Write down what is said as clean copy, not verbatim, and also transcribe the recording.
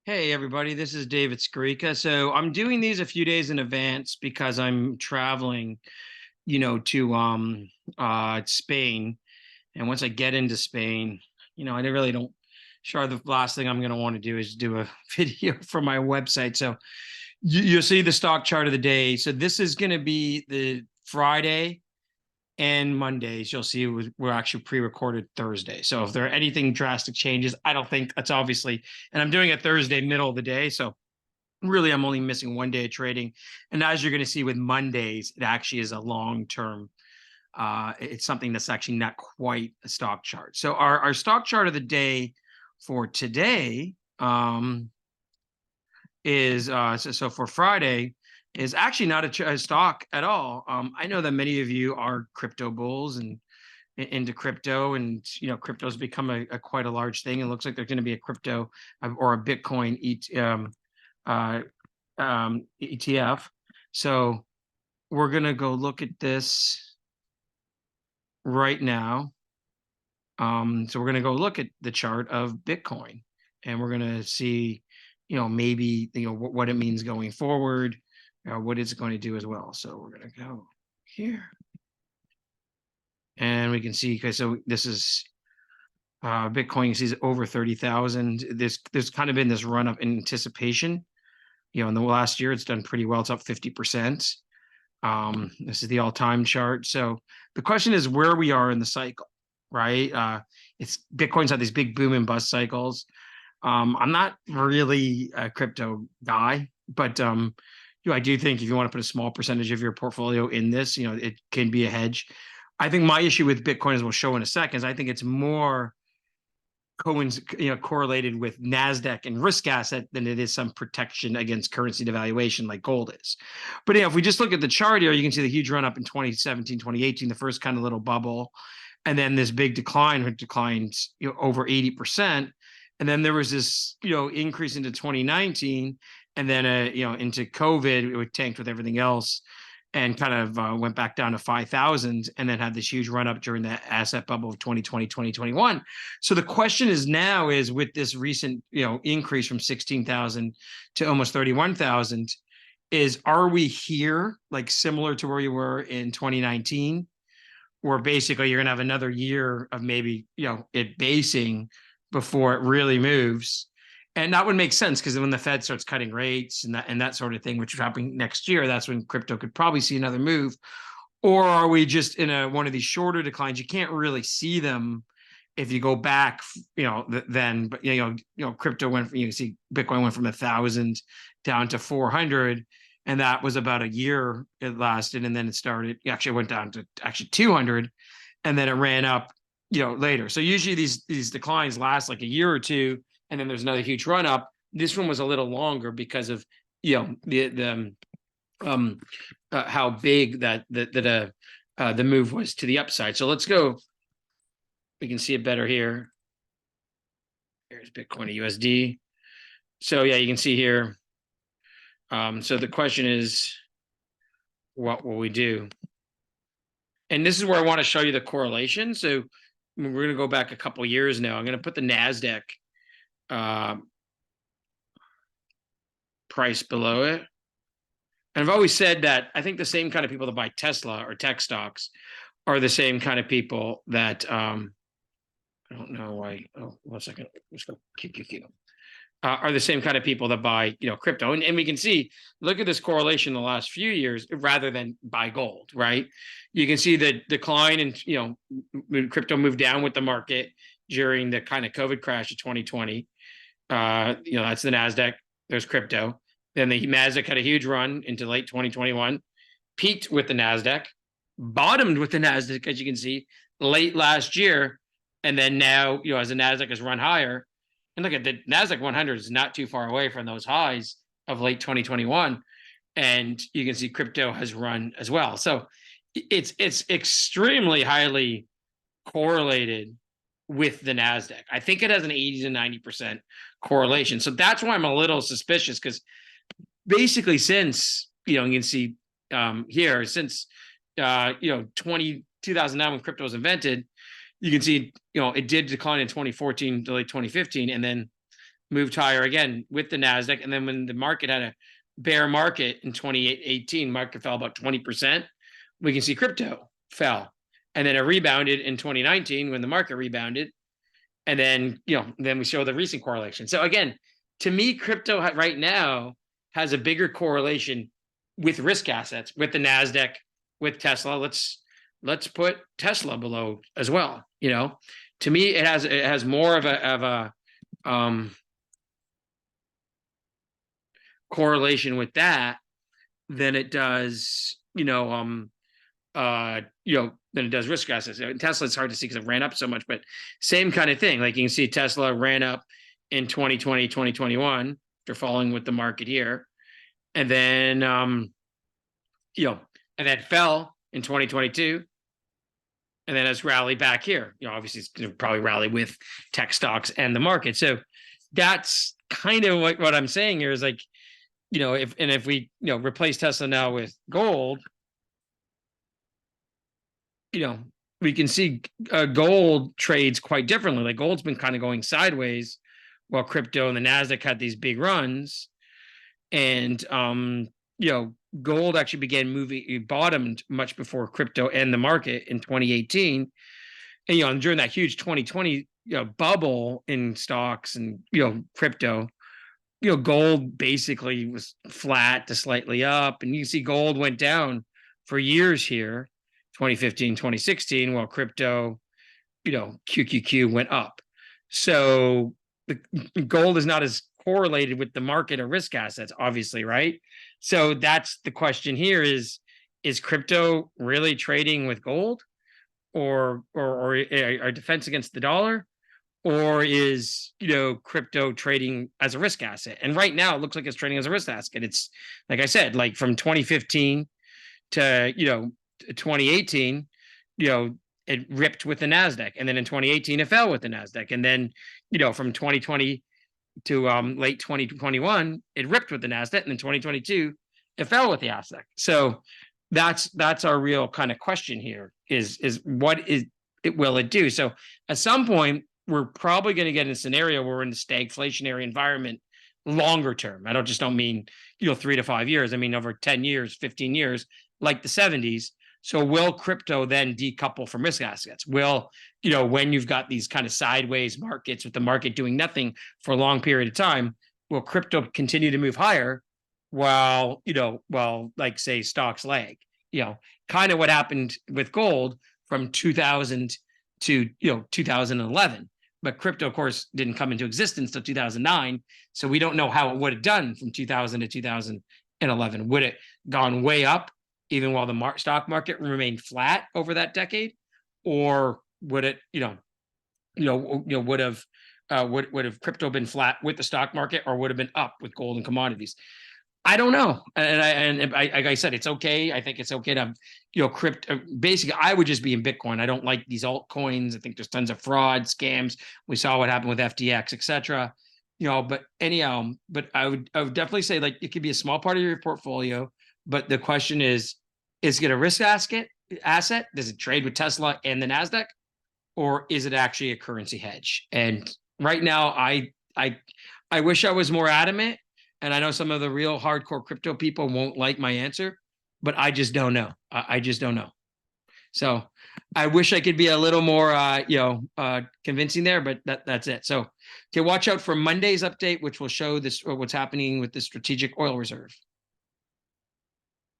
Hey everybody, this is David Skrika. So I'm doing these a few days in advance because I'm traveling, to Spain. And once I get into Spain, I really don't sure the last thing I'm going to want to do is do a video for my website. So you'll see the stock chart of the day. So this is going to be the Friday and Mondays. You'll see we're actually pre-recorded Thursday. So if there are anything drastic changes, I don't think that's obviously, and I'm doing it Thursday, middle of the day. So really, I'm only missing one day of trading. And as you're going to see with Mondays, it actually is a long-term. It's something that's actually not quite a stock chart. So our stock chart of the day for today is so for Friday is actually not a stock at all. I know that many of you are crypto bulls and into crypto, and crypto's become a quite a large thing. It looks like there's going to be a crypto or a Bitcoin ETF. So we're going to go look at this right now. So we're going to go look at the chart of Bitcoin, and we're going to see, maybe, what it means going forward, what it's going to do as well. So we're going to go here. And we can see, okay, so this is Bitcoin, you see over 30,000. There's kind of been this run up in anticipation. In the last year, it's done pretty well. It's up 50%. This is the all-time chart. So the question is where we are in the cycle, right? It's Bitcoin's had these big boom and bust cycles. I'm not really a crypto guy, but I do think if you want to put a small percentage of your portfolio in this, it can be a hedge. I think my issue with Bitcoin, as we'll show in a second, is I think it's more correlated with NASDAQ and risk asset than it is some protection against currency devaluation like gold is. But if we just look at the chart here, you can see the huge run up in 2017, 2018, the first kind of little bubble, and then this big decline, which declined over 80%. And then there was this increase into 2019, and then into COVID, it tanked with everything else and kind of went back down to 5,000 and then had this huge run up during the asset bubble of 2020, 2021. So the question is now is with this recent, increase from 16,000 to almost 31,000, are we here like similar to where you were in 2019? Or basically you're going to have another year of maybe, it basing before it really moves. And that would make sense because when the Fed starts cutting rates and that sort of thing, which is happening next year, that's when crypto could probably see another move. Or are we just in one of these shorter declines? You can't really see them if you go back, then, but crypto went from, you can see Bitcoin went from 1,000 down to 400, and that was about a year it lasted, and then it actually went down to actually 200, and then it ran up, later. So usually these declines last like a year or two, and then there's another huge run up. This one was a little longer because of the how big the move was to the upside. So let's go. We can see it better here. Here's Bitcoin to USD. So yeah, you can see here. So the question is, what will we do? And this is where I want to show you the correlation. So we're going to go back a couple of years now. I'm going to put the NASDAQ price below it. And I've always said that I think the same kind of people that buy Tesla or tech stocks are the same kind of people that I don't know why. Oh, 1 second. Let's go QQQ. Are the same kind of people that buy, crypto. And we can see, look at this correlation in the last few years rather than buy gold, right? You can see the decline in, crypto moved down with the market during the kind of COVID crash of 2020. That's the NASDAQ. There's crypto. Then the NASDAQ had a huge run into late 2021, peaked with the NASDAQ, bottomed with the NASDAQ, as you can see, late last year. And then now, as the NASDAQ has run higher, and look at the NASDAQ 100 is not too far away from those highs of late 2021. And you can see crypto has run as well. So it's extremely highly correlated with the NASDAQ. I think it has an 80 to 90% correlation. So that's why I'm a little suspicious, because basically since, you can see here, since, 2009 when crypto was invented, you can see, it did decline in 2014 to late 2015. And then, moved higher again with the NASDAQ. And then when the market had a bear market in 2018, market fell about 20%. We can see crypto fell. And then it rebounded in 2019 when the market rebounded. And then, then we show the recent correlation. So again, to me, crypto right now has a bigger correlation with risk assets, with the NASDAQ, with Tesla. Let's put Tesla below as well. To me, it has more of a correlation with that than it does, than it does risk assets. Tesla, it's hard to see because it ran up so much, but same kind of thing. Like you can see Tesla ran up in 2020, 2021, after falling with the market here. And then, and then fell in 2022. And then it's rallied back here. Obviously it's going to probably rally with tech stocks and the market. So that's kind of what I'm saying here is like, if we, replace Tesla now with gold, we can see gold trades quite differently. Like gold's been kind of going sideways while crypto and the NASDAQ had these big runs. And, gold actually began moving, it bottomed much before crypto and the market in 2018. And, during that huge 2020 bubble in stocks and, crypto, gold basically was flat to slightly up. And you see gold went down for years here, 2015, 2016, while crypto, QQQ went up. So the gold is not as correlated with the market or risk assets, obviously, right? So that's the question here is crypto really trading with gold or our defense against the dollar? Or is, crypto trading as a risk asset? And right now it looks like it's trading as a risk asset. It's, like I said, like from 2015 to, 2018, it ripped with the NASDAQ. And then in 2018, it fell with the NASDAQ. And then, from 2020 to late 2021, it ripped with the NASDAQ. And in 2022, it fell with the NASDAQ. So that's our real kind of question here is what will it do? So at some point, we're probably going to get in a scenario where we're in a stagflationary environment longer term. I just don't mean, 3 to 5 years. I mean, over 10 years, 15 years, like the 70s. So will crypto then decouple from risk assets? Will, when you've got these kind of sideways markets with the market doing nothing for a long period of time, will crypto continue to move higher while, like say stocks lag? Kind of what happened with gold from 2000 to, 2011. But crypto, of course, didn't come into existence till 2009. So we don't know how it would have done from 2000 to 2011. Would it gone way up even while the stock market remained flat over that decade? Or would it, would have crypto been flat with the stock market, or would have been up with gold and commodities? I don't know. And like I said, it's okay. I think it's okay to have, crypto. Basically, I would just be in Bitcoin. I don't like these altcoins. I think there's tons of fraud, scams. We saw what happened with FTX, etc. But anyhow, but I would definitely say like it could be a small part of your portfolio. But the question is it a risk asset? Does it trade with Tesla and the NASDAQ? Or is it actually a currency hedge? And right now, I wish I was more adamant. And I know some of the real hardcore crypto people won't like my answer, but I just don't know. I just don't know. So I wish I could be a little more, convincing there, but that's it. So, okay, watch out for Monday's update, which will show this what's happening with the strategic oil reserve.